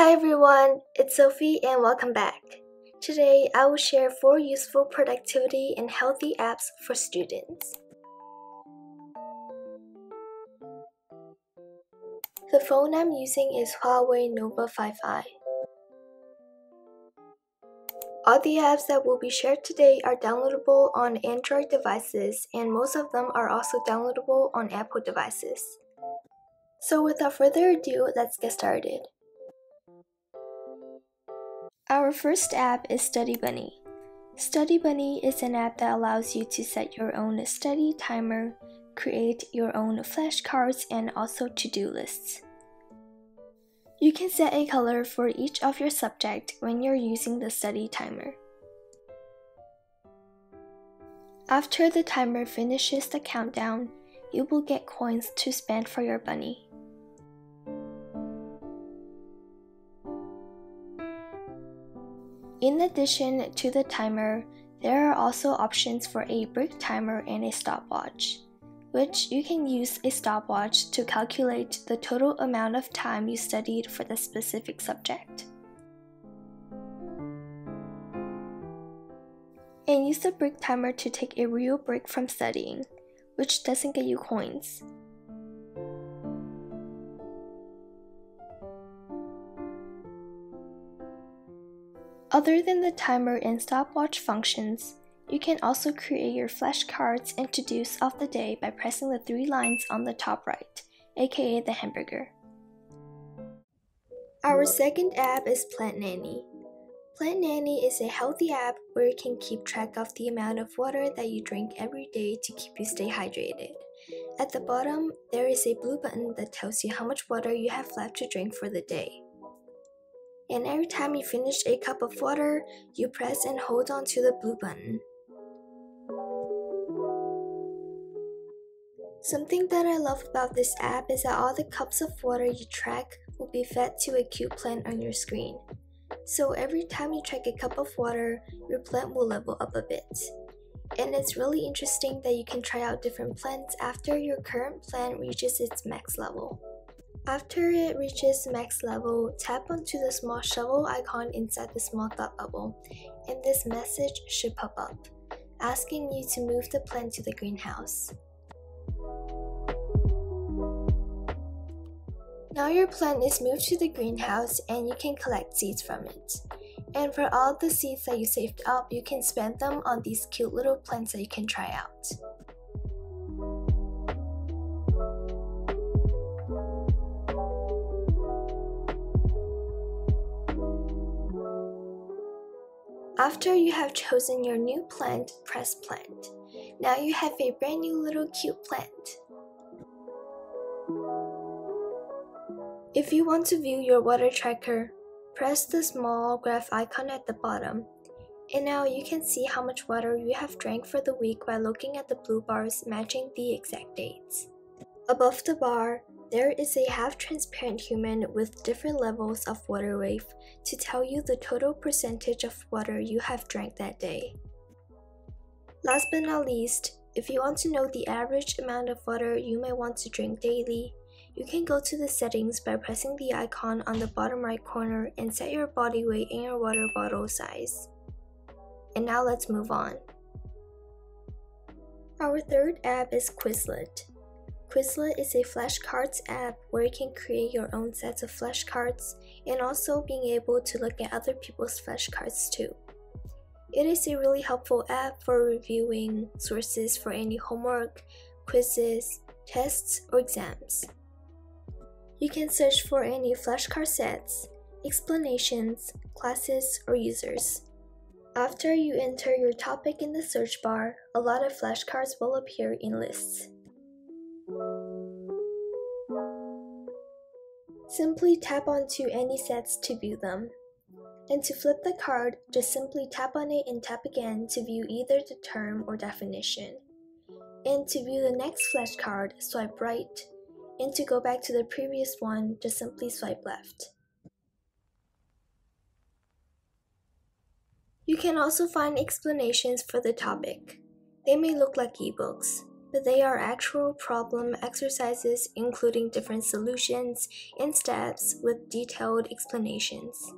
Hi everyone, it's Sophie and welcome back. Today I will share 4 useful productivity and healthy apps for students. The phone I'm using is Huawei Nova 5i. All the apps that will be shared today are downloadable on Android devices, and most of them are also downloadable on Apple devices. So without further ado, let's get started. Our first app is Study Bunny. Study Bunny is an app that allows you to set your own study timer, create your own flashcards, and also to-do lists. You can set a color for each of your subject when you're using the study timer. After the timer finishes the countdown, you will get coins to spend for your bunny. In addition to the timer, there are also options for a break timer and a stopwatch, which you can use a stopwatch to calculate the total amount of time you studied for the specific subject. And use the break timer to take a real break from studying, which doesn't get you coins. Other than the timer and stopwatch functions, you can also create your flashcards and to-dos of the day by pressing the 3 lines on the top right, aka the hamburger. Our second app is Plant Nanny. Plant Nanny is a healthy app where you can keep track of the amount of water that you drink every day to keep you stay hydrated. At the bottom, there is a blue button that tells you how much water you have left to drink for the day. And every time you finish a cup of water, you press and hold on to the blue button. Something that I love about this app is that all the cups of water you track will be fed to a cute plant on your screen. So every time you track a cup of water, your plant will level up a bit. And it's really interesting that you can try out different plants after your current plant reaches its max level. After it reaches max level, tap onto the small shovel icon inside the small thought bubble, and this message should pop up, asking you to move the plant to the greenhouse. Now your plant is moved to the greenhouse and you can collect seeds from it. And for all the seeds that you saved up, you can spend them on these cute little plants that you can try out. After you have chosen your new plant, press plant. Now you have a brand new little cute plant. If you want to view your water tracker, press the small graph icon at the bottom. And now you can see how much water you have drank for the week by looking at the blue bars matching the exact dates. Above the bar, there is a half-transparent human with different levels of water wave to tell you the total percentage of water you have drank that day. Last but not least, if you want to know the average amount of water you may want to drink daily, you can go to the settings by pressing the icon on the bottom right corner and set your body weight and your water bottle size. And now let's move on. Our third app is Quizlet. Quizlet is a flashcards app where you can create your own sets of flashcards and also being able to look at other people's flashcards too. It is a really helpful app for reviewing sources for any homework, quizzes, tests, or exams. You can search for any flashcard sets, explanations, classes, or users. After you enter your topic in the search bar, a lot of flashcards will appear in lists. Simply tap onto any sets to view them. And to flip the card, just simply tap on it and tap again to view either the term or definition. And to view the next flashcard, swipe right. And to go back to the previous one, just simply swipe left. You can also find explanations for the topic. They may look like ebooks. but they are actual problem exercises including different solutions and steps with detailed explanations.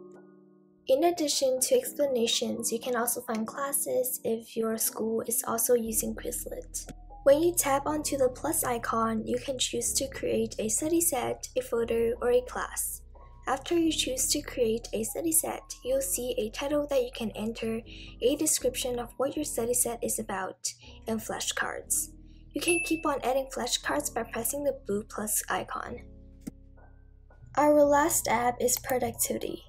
In addition to explanations, you can also find classes if your school is also using Quizlet. When you tap onto the plus icon, you can choose to create a study set, a folder, or a class. After you choose to create a study set, you'll see a title that you can enter, a description of what your study set is about, and flashcards. You can keep on adding flashcards by pressing the blue plus icon. Our last app is Productivity.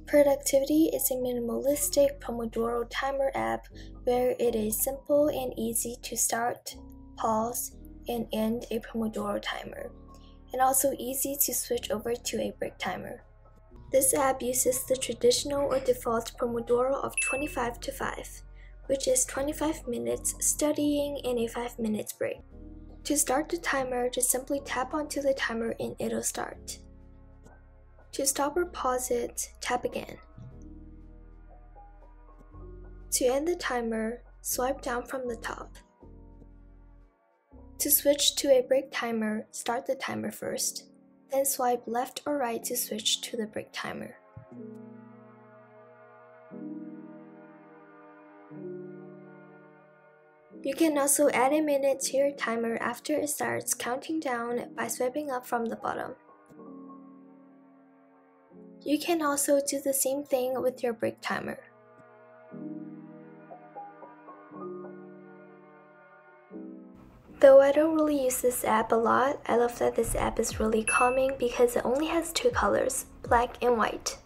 Productivity is a minimalistic Pomodoro timer app where it is simple and easy to start, pause, and end a Pomodoro timer, and also easy to switch over to a break timer. This app uses the traditional or default Pomodoro of 25 to 5, which is 25 minutes studying and a 5 minutes break. To start the timer, just simply tap onto the timer and it'll start. To stop or pause it, tap again. To end the timer, swipe down from the top. To switch to a break timer, start the timer first, then swipe left or right to switch to the break timer. You can also add a minute to your timer after it starts counting down by swiping up from the bottom. You can also do the same thing with your break timer. Though I don't really use this app a lot, I love that this app is really calming because it only has two colors, black and white.